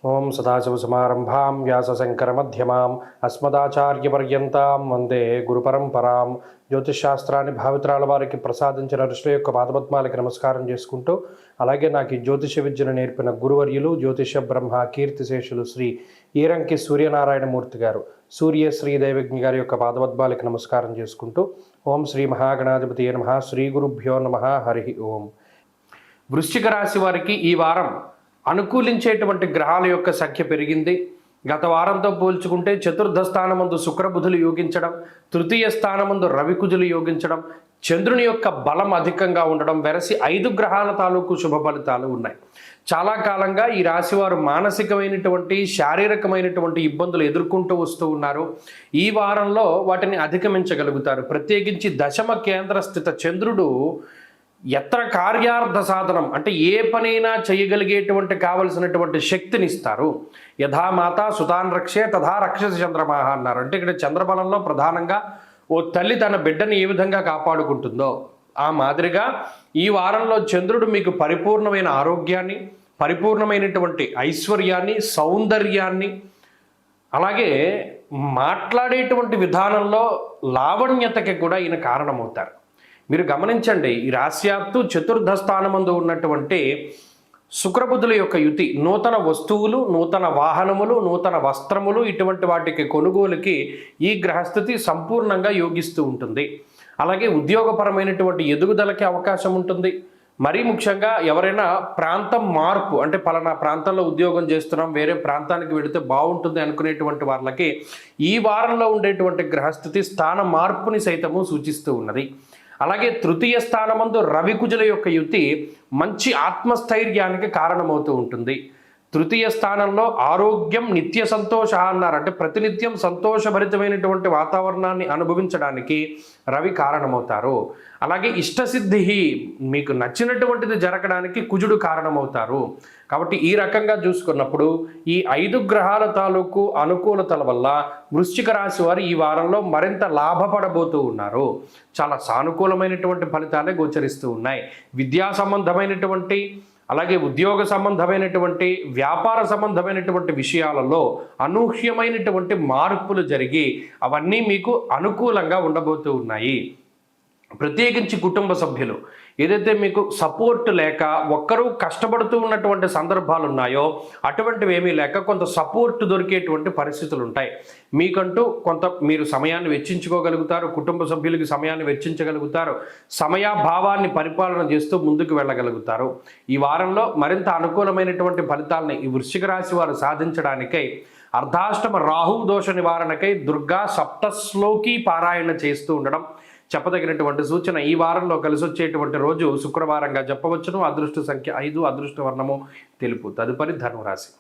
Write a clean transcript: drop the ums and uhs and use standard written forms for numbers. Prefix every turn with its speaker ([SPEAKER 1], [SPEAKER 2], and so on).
[SPEAKER 1] ఓం సదాశివసమారంభాం వ్యాసశంకరమధ్యమాం అస్మదాచార్యపర్యంతాం వందే గురుపరంపరాం. జ్యోతిషశాస్త్రాన్ని భావితరాల వారికి ప్రసాదించిన ఋషుల యొక్క పాదపద్మాలకి నమస్కారం చేసుకుంటూ, అలాగే నాకు ఈ జ్యోతిష విద్యను నేర్పిన గురువర్యులు జ్యోతిష బ్రహ్మ కీర్తిశేషులు శ్రీ ఈరంకి సూర్యనారాయణమూర్తి గారు, సూర్య శ్రీ దైవజ్ఞ గారి యొక్క పాదపద్మాలకి నమస్కారం చేసుకుంటూ, ఓం శ్రీ మహాగణాధిపతి నమః, శ్రీ గురుభ్యో నమః, హరి ఓం. వృశ్చిక రాశి వారికి ఈ వారం అనుకూలించేటువంటి గ్రహాల యొక్క సంఖ్య పెరిగింది. గత వారంతో పోల్చుకుంటే చతుర్థ స్థానమందు శుక్రబుధులు యోగించడం, తృతీయ స్థానమందు రవికుజులు యోగించడం, చంద్రుని యొక్క బలం అధికంగా ఉండడం, వెరసి 5 గ్రహాల తాలూకు శుభ ఫలితాలు ఉన్నాయి. చాలా కాలంగా ఈ రాశివారు మానసికమైనటువంటి శారీరకమైనటువంటి ఇబ్బందులు ఎదుర్కొంటూ వస్తూ ఉన్నారు. ఈ వారంలో వాటిని అధిగమించగలుగుతారు. ప్రత్యేకించి దశమ కేంద్ర స్థిత చంద్రుడు ఎత్ర కార్యార్థ సాధనం అంటే ఏ పనైనా చేయగలిగేటువంటి కావలసినటువంటి శక్తిని ఇస్తారు. యథామాత సుతాన్ రక్షే తథా రక్షసి చంద్రమాహ అన్నారు. అంటే ఇక్కడ చంద్రబలంలో ప్రధానంగా ఓ తల్లి తన బిడ్డని ఏ విధంగా కాపాడుకుంటుందో ఆ మాదిరిగా ఈ వారంలో చంద్రుడు మీకు పరిపూర్ణమైన ఆరోగ్యాన్ని, పరిపూర్ణమైనటువంటి ఐశ్వర్యాన్ని, సౌందర్యాన్ని, అలాగే మాట్లాడేటువంటి విధానంలో లావణ్యతకి కూడా ఈయన కారణమవుతారు. మీరు గమనించండి, ఈ రాశ్యాత్తు చతుర్థ స్థానమందు ఉన్నటువంటి శుక్రబుధుల యొక్క యుతి నూతన వస్తువులు, నూతన వాహనములు, నూతన వస్త్రములు ఇటువంటి వాటికి కొనుగోలుకి ఈ గ్రహస్థితి సంపూర్ణంగా యోగిస్తూ ఉంటుంది. అలాగే ఉద్యోగపరమైనటువంటి ఎదుగుదలకి అవకాశం ఉంటుంది. మరీ ముఖ్యంగా ఎవరైనా ప్రాంతం మార్పు అంటే పలానా ప్రాంతంలో ఉద్యోగం చేస్తున్నాం, వేరే ప్రాంతానికి వెళితే బాగుంటుంది అనుకునేటువంటి వాళ్ళకి ఈ వారంలో ఉండేటువంటి గ్రహస్థితి స్థాన మార్పుని సైతము సూచిస్తూ ఉన్నది. అలాగే తృతీయ స్థానమందు రవికుజుల యొక్క యుతి మంచి ఆత్మస్థైర్యానికి కారణమవుతూ ఉంటుంది. తృతీయ స్థానంలో ఆరోగ్యం, నిత్య సంతోష అన్నారు. అంటే ప్రతినిత్యం సంతోషభరితమైనటువంటి వాతావరణాన్ని అనుభవించడానికి రవి కారణమవుతారు. అలాగే ఇష్టసిద్ధి, మీకు నచ్చినటువంటిది జరగడానికి కుజుడు కారణమవుతారు. కాబట్టి ఈ రకంగా చూసుకున్నప్పుడు ఈ 5 గ్రహాల తాలూకు అనుకూలతల వల్ల వృశ్చిక రాశి వారు ఈ వారంలో మరింత లాభపడబోతూ ఉన్నారు. చాలా సానుకూలమైనటువంటి ఫలితాలే గోచరిస్తూ ఉన్నాయి. విద్యా సంబంధమైనటువంటి, అలాగే ఉద్యోగ సంబంధమైనటువంటి, వ్యాపార సంబంధమైనటువంటి విషయాలలో అనూహ్యమైనటువంటి మార్పులు జరిగి అవన్నీ మీకు అనుకూలంగా ఉండబోతూ ఉన్నాయి. ప్రత్యేకించి కుటుంబ సభ్యులు ఏదైతే మీకు సపోర్ట్ లేక ఒక్కరూ కష్టపడుతూ ఉన్నటువంటి సందర్భాలు ఉన్నాయో అటువంటివి ఏమీ లేక కొంత సపోర్ట్ దొరికేటువంటి పరిస్థితులు ఉంటాయి. మీకంటూ కొంత మీరు సమయాన్ని వెచ్చించుకోగలుగుతారు, కుటుంబ సభ్యులకి సమయాన్ని వెచ్చించగలుగుతారు, సమయాభావాన్ని పరిపాలన చేస్తూ ముందుకు వెళ్ళగలుగుతారు. ఈ వారంలో మరింత అనుకూలమైనటువంటి ఫలితాలని ఈ వృశ్చిక రాశి వారు సాధించడానికై అర్ధాష్టమ రాహు దోష నివారణకై దుర్గా సప్తశ్లోకి పారాయణ చేస్తూ ఉండడం చెప్పదగినటువంటి సూచన. ఈ వారంలో కలిసి వచ్చేటువంటి రోజు శుక్రవారంగా చెప్పవచ్చును. అదృష్ట సంఖ్య 5, అదృష్ట వర్ణము తెలుపు. తదుపరి ధనురాశి.